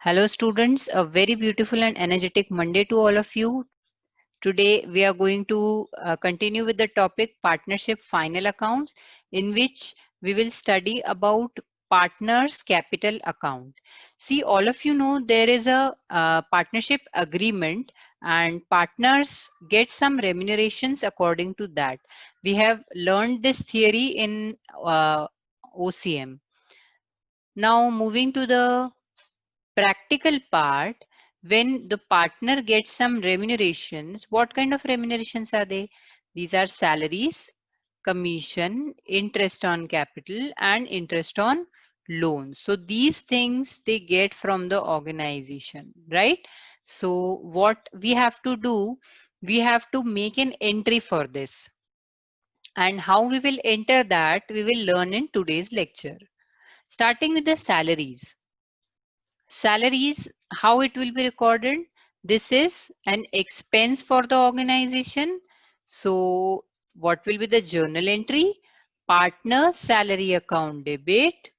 Hello students, a very beautiful and energetic Monday to all of you. Today we are going to continue with the topic partnership final accounts, in which we will study about partners capital account. See, all of you know there is a partnership agreement and partners get some remunerations according to that. We have learned this theory in OCM. Now moving to the practical part, when the partner gets some remunerations, what kind of remunerations are they? These are salaries, commission, interest on capital, and interest on loans. So these things they get from the organization, right? So what we have to do, we have to make an entry for this. And how we will enter that, we will learn in today's lecture. Starting with the salaries. Salaries, how it will be recorded? This is an expense for the organization. So what will be the journal entry? Partner salary account debit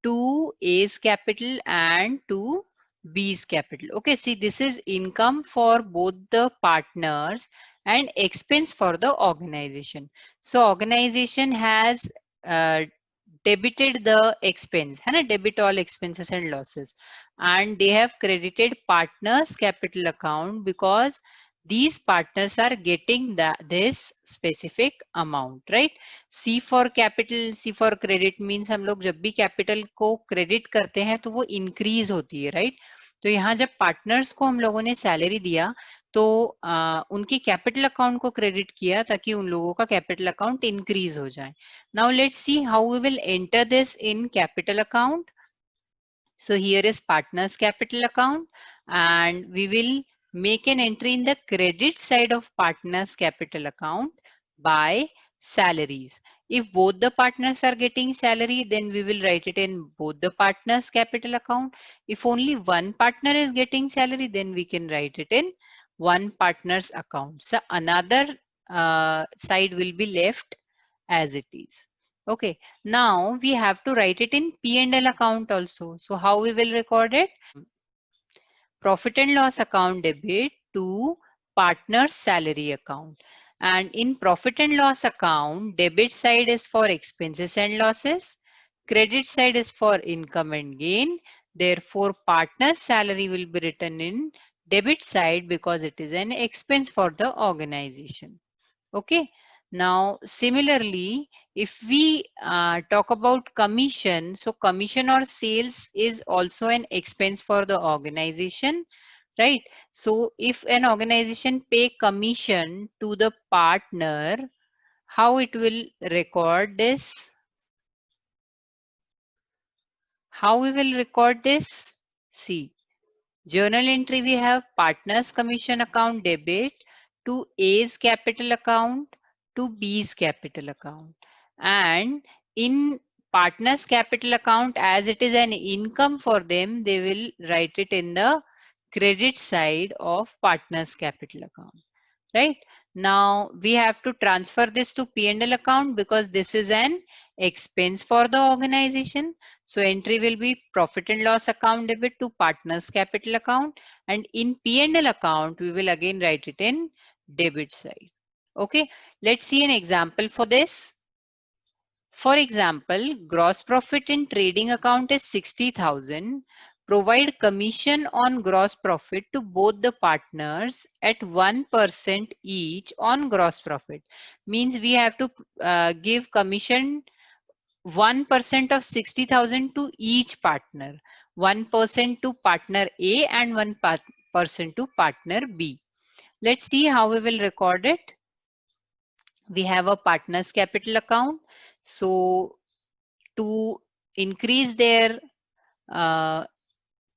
to A's capital and to B's capital. Okay, see, this is income for both the partners and expense for the organization. So organization has uh, debited the expense, है ना, debit all expenses and losses, and they have credited partners capital account because these partners are getting this specific amount, right? C for capital, C for credit means हम लोग जब भी capital को credit करते हैं तो वो increase होती है, right? तो यहाँ जब partners को हम लोगों ने salary दिया तो उनकी कैपिटल अकाउंट को क्रेडिट किया ताकि उन लोगों का कैपिटल अकाउंट इंक्रीज हो जाए. Now let's see how we will enter this in capital account. So here is partners capital account and we will make an entry in the credit side of partners capital account by salaries. If both the partners are getting salary, then we will write it in both the partners capital account. If only one partner is getting salary, then we can write it in one partner's account. So another side will be left as it is. Okay, now we have to write it in P&L account also. So how we will record it? Profit and loss account debit to partner's salary account. And in profit and loss account, debit side is for expenses and losses. Credit side is for income and gain. Therefore, partner's salary will be written in debit side because it is an expense for the organization. Okay. Now, similarly, if we talk about commission, so commission or sales is also an expense for the organization, right? So if an organization pay commission to the partner, how it will record this? How we will record this? See, journal entry we have partners commission account debit to A's capital account to B's capital account. And in partners capital account, as it is an income for them, they will write it in the credit side of partners capital account, right? Now we have to transfer this to P&L account because this is an expense for the organization. So entry will be profit and loss account debit to partners capital account, and in P&L account we will again write it in debit side. Okay, let's see an example for this. For example, gross profit in trading account is 60,000. Provide commission on gross profit to both the partners at 1% each on gross profit. Means we have to give commission 1% of 60,000 to each partner. 1% to partner A and 1% to partner B. Let's see how we will record it. We have a partners capital account. So to increase their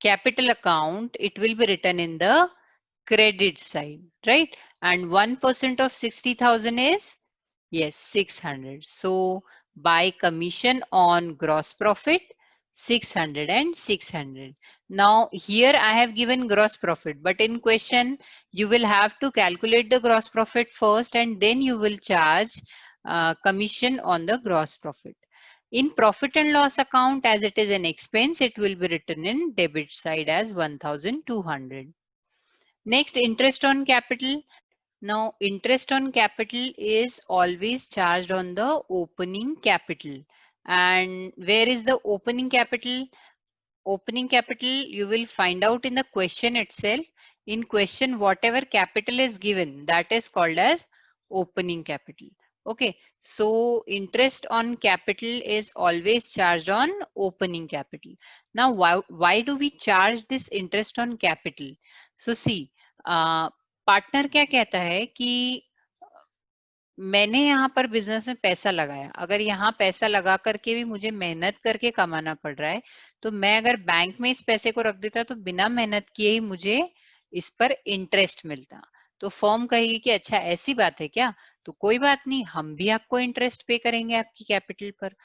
capital account, it will be written in the credit side, right? And 1% of 60,000 is, yes, 600. So by commission on gross profit, 600 and 600. Now here I have given gross profit, but in question you will have to calculate the gross profit first and then you will charge commission on the gross profit. In profit and loss account, as it is an expense, it will be written in debit side as 1,200. Next, interest on capital. Now, interest on capital is always charged on the opening capital. And where is the opening capital? Opening capital, you will find out in the question itself. In question, whatever capital is given, that is called as opening capital. Okay, so interest on capital is always charged on opening capital. Now, why do we charge this interest on capital? So see, partner क्या कहता है कि मैंने यहाँ पर business में पैसा लगाया, अगर यहाँ पैसा लगा करके भी मुझे मेहनत करके कमाना पड़ रहा है, तो मैं अगर बैंक में इस पैसे को रख देता तो बिना मेहनत किए ही मुझे इस पर इंटरेस्ट मिलता। तो फर्म कहेगी कि अच्छा ऐसी बात है क्या, तो कोई बात नहीं, हम भी आपको इंटरेस्ट पे करेंगे आपकी कैपिटल पर।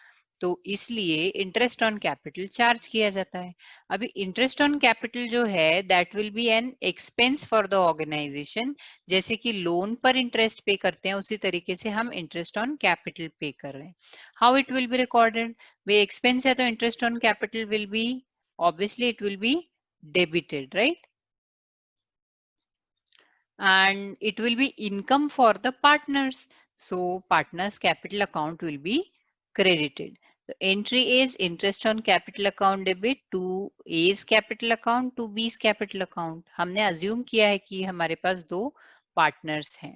तो इसलिए इंटरेस्ट ऑन कैपिटल चार्ज किया जाता है। अभी इंटरेस्ट ऑन कैपिटल जो है that will be an expense for the organization. जैसे कि लोन पर इंटरेस्ट पे करते हैं, उसी तरीके से हम इंटरेस्ट ऑन कैपिटल पे कर रहे हैं। How it will be recorded? Way expense है तो interest on capital will be, obviously it will be debited, right? And it will be income for the partners. So partners capital account will be credited. So entry is interest on capital account debit to A's capital account to B's capital account. हमने assume किया है कि हमारे पास दो partners हैं.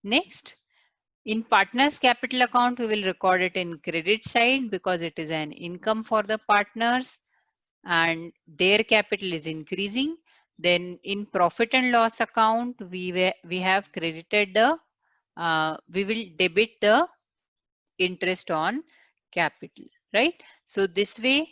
Next, in partners capital account, we will record it in credit side because it is an income for the partners and their capital is increasing. Then in profit and loss account, we have credited the, we will debit the interest on capital, right? So this way,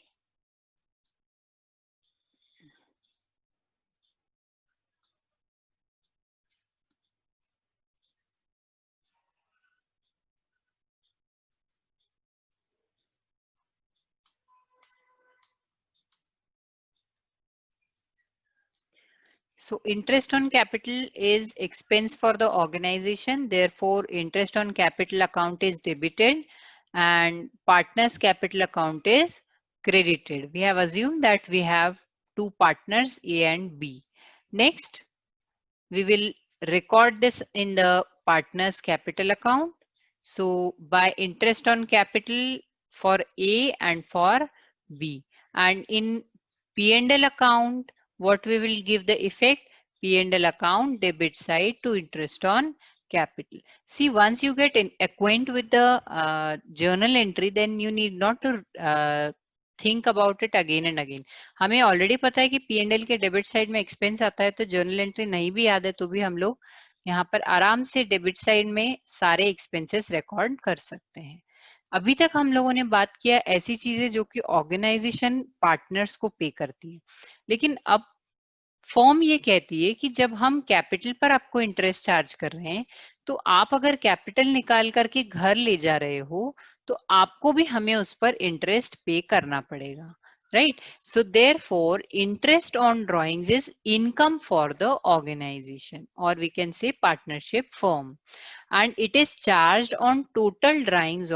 so interest on capital is expense for the organization. Therefore, interest on capital account is debited and partners capital account is credited. We have assumed that we have two partners A and B. Next, we will record this in the partners capital account. So by interest on capital for A and for B, and in P&L account, what we will give the effect? P&L account debit side to interest on capital. See, once you get acquaint with the journal entry, then you need not to think about it again and again. हमें already पता है कि P&L के debit side में expense आता है, तो journal entry नहीं भी याद है तो भी हम लोग यहाँ पर आराम से डेबिट साइड में सारे एक्सपेंसेस रिकॉर्ड कर सकते हैं। अभी तक हम लोगों ने बात किया ऐसी चीजें जो कि ऑर्गेनाइजेशन पार्टनर्स को पे करती है, लेकिन अब फॉर्म ये कहती है कि जब हम कैपिटल पर आपको इंटरेस्ट चार्ज कर रहे हैं, तो आप अगर कैपिटल निकाल करके घर ले जा रहे हो, तो आपको भी हमें उस पर इंटरेस्ट पे करना पड़ेगा, right? So therefore interest on drawings is income for the organization, or we can say partnership firm, and it is charged on total drawings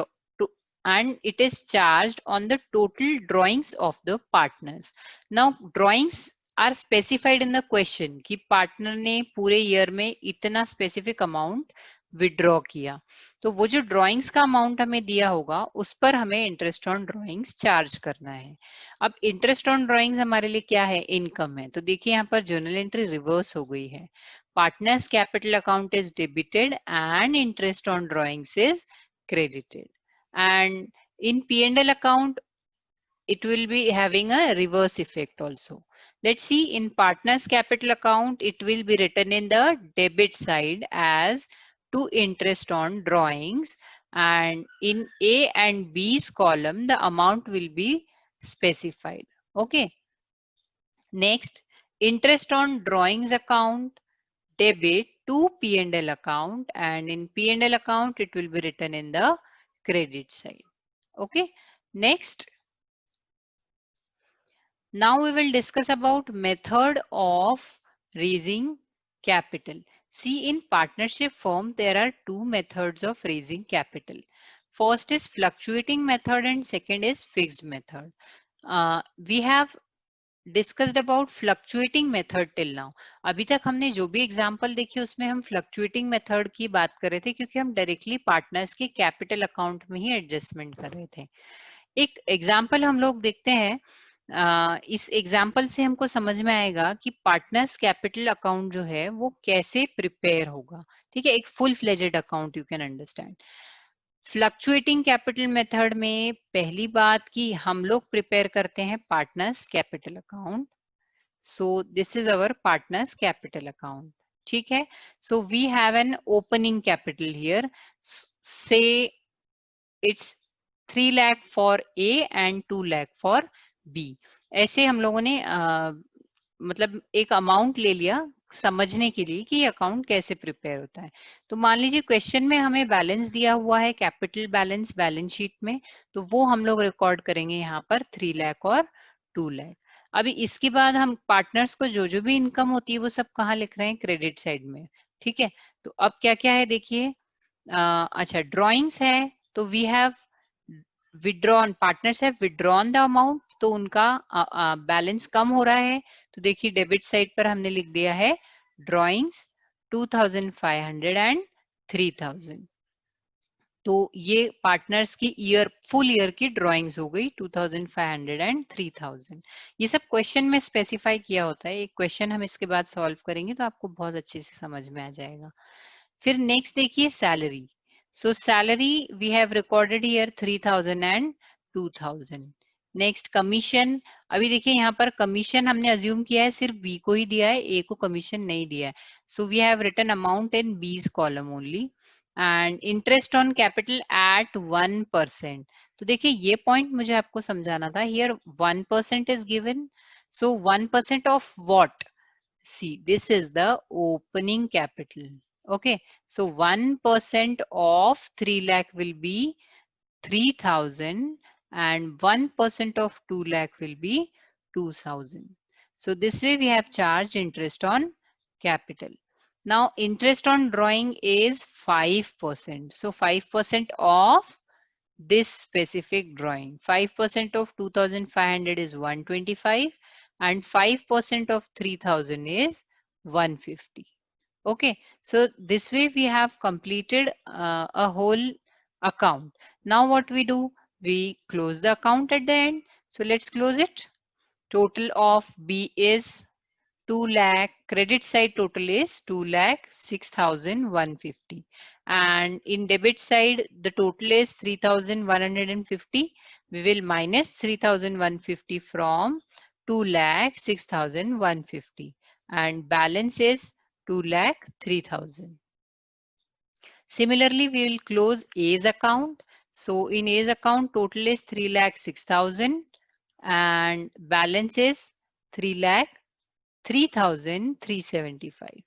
and it is charged on the total drawings of the partners. Now drawings are specified in the question कि partner ने पूरे year में इतना specific amount withdraw किया, तो वो जो drawings का अमाउंट हमें दिया होगा उस पर हमें इंटरेस्ट ऑन ड्राइंग्स चार्ज करना है। अब इंटरेस्ट ऑन ड्राइंग्स हमारे लिए क्या है? इनकम है। तो देखिए यहाँ पर जर्नल एंट्री रिवर्स हो गई है। Partners capital account is debited and interest on drawings is credited, and in P&L account it will be having a reverse effect also. Let's see, in partners capital account it will be written in the debit side as to interest on drawings, and in A and B's column the amount will be specified. Okay, next, interest on drawings account debit to P&L account, and in P&L account it will be written in the credit side. Okay, next, now we will discuss about method of raising capital. See, in partnership firm there are two methods of raising capital. First is fluctuating method and second is fixed method. We have discussed about fluctuating method till now. अभी तक हमने जो भी example देखी उसमें हम fluctuating method की बात कर रहे थे क्योंकि हम डायरेक्टली पार्टनर्स के कैपिटल अकाउंट में ही एडजस्टमेंट कर रहे थे. एक एग्जांपल हम लोग देखते हैं. इस एग्जांपल से हमको समझ में आएगा कि पार्टनर्स कैपिटल अकाउंट जो है वो कैसे प्रिपेयर होगा. ठीक है, एक full fledged account you can understand. Fluctuating capital method में पहली बात कि हम लोग प्रिपेयर करते हैं partners capital account. So this is our partners capital account. ठीक है, so we have an opening capital here. Say it's 3 lakh for A and 2 lakh for B. ऐसे हम लोगों ने मतलब एक अमाउंट ले लिया समझने के लिए कि ये अकाउंट कैसे प्रिपेयर होता है. तो मान लीजिए क्वेश्चन में हमें बैलेंस दिया हुआ है, कैपिटल बैलेंस बैलेंस शीट में, तो वो हम लोग रिकॉर्ड करेंगे यहाँ पर 3 लाख और 2 लाख. अभी इसके बाद हम पार्टनर्स को जो जो भी इनकम होती है वो सब कहाँ लिख रहे हैं, क्रेडिट साइड में. ठीक है, तो अब क्या क्या है देखिए. अच्छा, ड्रॉइंग्स है तो we have withdrawn, partners have withdrawn the amount, तो उनका बैलेंस कम हो रहा है. तो देखिए डेबिट साइड पर हमने लिख दिया है ड्रॉइंग्स 2500 एंड 3000. तो ये पार्टनर्स की ईयर फुल ईयर की ड्राइंग्स हो गई 2500 एंड 3000. ये सब क्वेश्चन में स्पेसिफाई किया होता है. एक क्वेश्चन हम इसके बाद सॉल्व करेंगे तो आपको बहुत अच्छे से समझ में आ जाएगा. फिर नेक्स्ट देखिए salary. So salary we have recorded here 3000 and 2000. Next commission. अभी देखिए यहाँ पर कमीशन हमने अज्यूम किया है सिर्फ बी को ही दिया है, ए को कमीशन नहीं दिया है. So we have written amount in B's column only. And interest on capital at 1%. तो देखिए ये पॉइंट मुझे आपको समझाना था. Here 1% is given. So 1% of what? See, this is the opening capital. Okay, so 1% of 3 lakh will be 3000 and 1% of 2 lakh will be 2000. So this way we have charged interest on capital. Now interest on drawing is 5%. So 5% of this specific drawing. 5% of 2500 is 125 and 5% of 3000 is 150. Okay, so this way we have completed a whole account. Now what we do? We close the account at the end. So let's close it. Total of B is 2 lakh. Credit side total is 2 lakh 6150, and in debit side the total is 3150. We will minus 3150 from 2 lakh 6150 and balance is 2 lakh 3000. Similarly, we will close A's account. So in A's account total is 3 lakh 6000 and balance is 3 lakh 3375.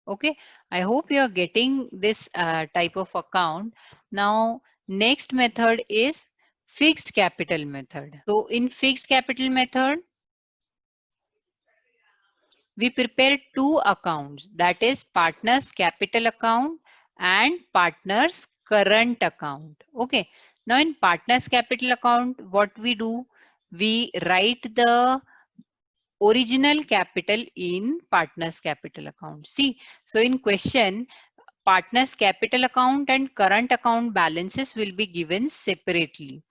Okay, I hope you are getting this type of account. Now next method is fixed capital method. So in fixed capital method we prepare two accounts, that is partners capital account and partners current account. Okay, now in partners capital account what we do, we write the original capital in partners capital account. See, so in question partners capital account and current account balances will be given separately.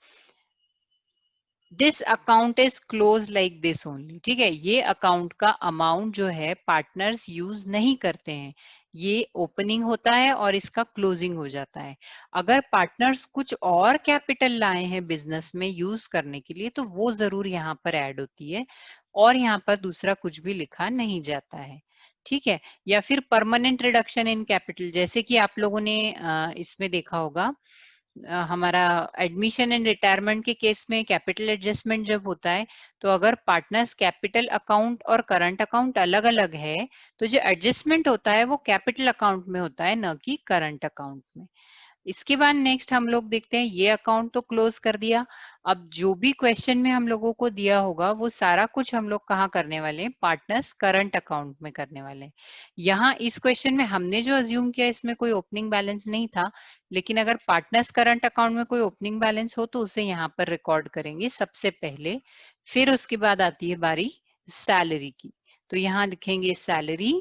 This account is closed like this only. ठीक है, ये account का amount जो है partners use नहीं करते हैं, ये opening होता है और इसका closing हो जाता है. अगर partners कुछ और capital लाए हैं business में use करने के लिए तो वो जरूर यहाँ पर add होती है और यहाँ पर दूसरा कुछ भी लिखा नहीं जाता है. ठीक है, या फिर परमानेंट रिडक्शन इन कैपिटल, जैसे कि आप लोगों ने इसमें देखा होगा हमारा एडमिशन एंड रिटायरमेंट के केस में कैपिटल एडजस्टमेंट जब होता है तो अगर पार्टनर्स कैपिटल अकाउंट और करंट अकाउंट अलग अलग है तो जो एडजस्टमेंट होता है वो कैपिटल अकाउंट में होता है, न कि करंट अकाउंट में. इसके बाद नेक्स्ट हम लोग देखते हैं, ये अकाउंट तो क्लोज कर दिया। अब जो भी क्वेश्चन में हम लोगों को दिया होगा वो सारा कुछ हम लोग कहाँ करने वाले हैं, पार्टनर्स करंट अकाउंट में करने वाले हैं। यहाँ इस क्वेश्चन में हमने जो अज्यूम किया इसमें कोई ओपनिंग बैलेंस नहीं था, लेकिन अगर पार्टनर्स करंट अकाउंट में कोई ओपनिंग बैलेंस हो तो उसे यहाँ पर रिकॉर्ड करेंगे सबसे पहले। फिर उसके बाद आती है बारी सैलरी की, तो यहाँ लिखेंगे salary,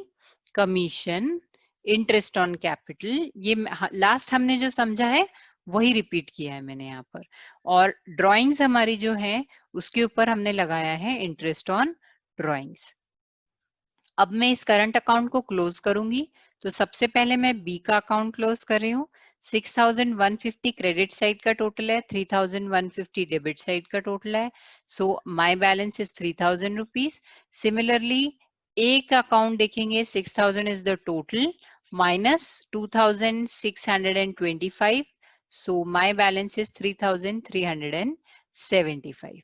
commission, interest on capital. ये लास्ट हमने जो समझा है वही रिपीट किया है मैंने यहाँ पर। और ड्राइंग्स हमारी जो है उसके ऊपर हमने लगाया है इंटरेस्ट ऑन ड्राइंग्स। अब मैं इस करंट अकाउंट को क्लोज करूंगी, तो सबसे पहले मैं बी का अकाउंट क्लोज कर रही हूँ। 6150 क्रेडिट साइड का टोटल है, 3150 डेबिट साइड का टोटल है। So my balance is 3000 rupees. Similarly A का अकाउंट देखेंगे, 6000 is the total minus 2625, so my balance is 3375.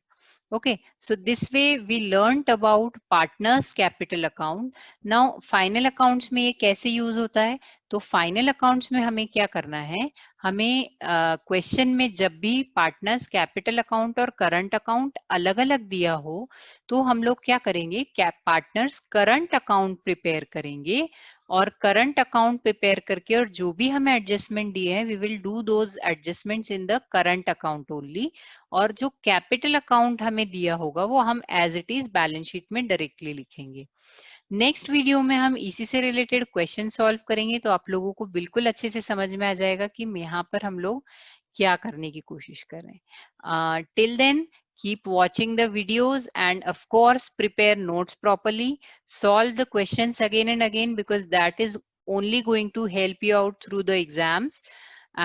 Okay, so this way we learnt about partners capital account. Now final accounts में ये कैसे use होता है, तो final accounts में हमें क्या करना है, हमें क्वेश्चन में जब भी पार्टनर्स कैपिटल अकाउंट और करंट अकाउंट अलग अलग दिया हो तो हम लोग क्या करेंगे, पार्टनर्स करंट अकाउंट प्रिपेयर करेंगे, और करंट अकाउंट प्रिपेयर करके और जो भी हमें एडजस्टमेंट दिए हैं we will do those adjustments in the current account only. और जो कैपिटल अकाउंट हमें दिया होगा वो हम as it is balance sheet में डायरेक्टली लिखेंगे। नेक्स्ट वीडियो में हम इसी से रिलेटेड क्वेश्चन सॉल्व करेंगे, तो आप लोगों को बिल्कुल अच्छे से समझ में आ जाएगा कि यहाँ पर हम लोग क्या करने की कोशिश कर रहे हैं। Till then keep watching the videos and of course prepare notes properly, solve the questions again and again because that is only going to help you out through the exams.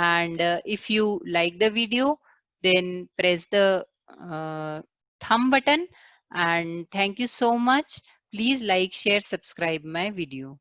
And if you like the video then press the thumb button, and thank you so much. Please like, share, subscribe my video.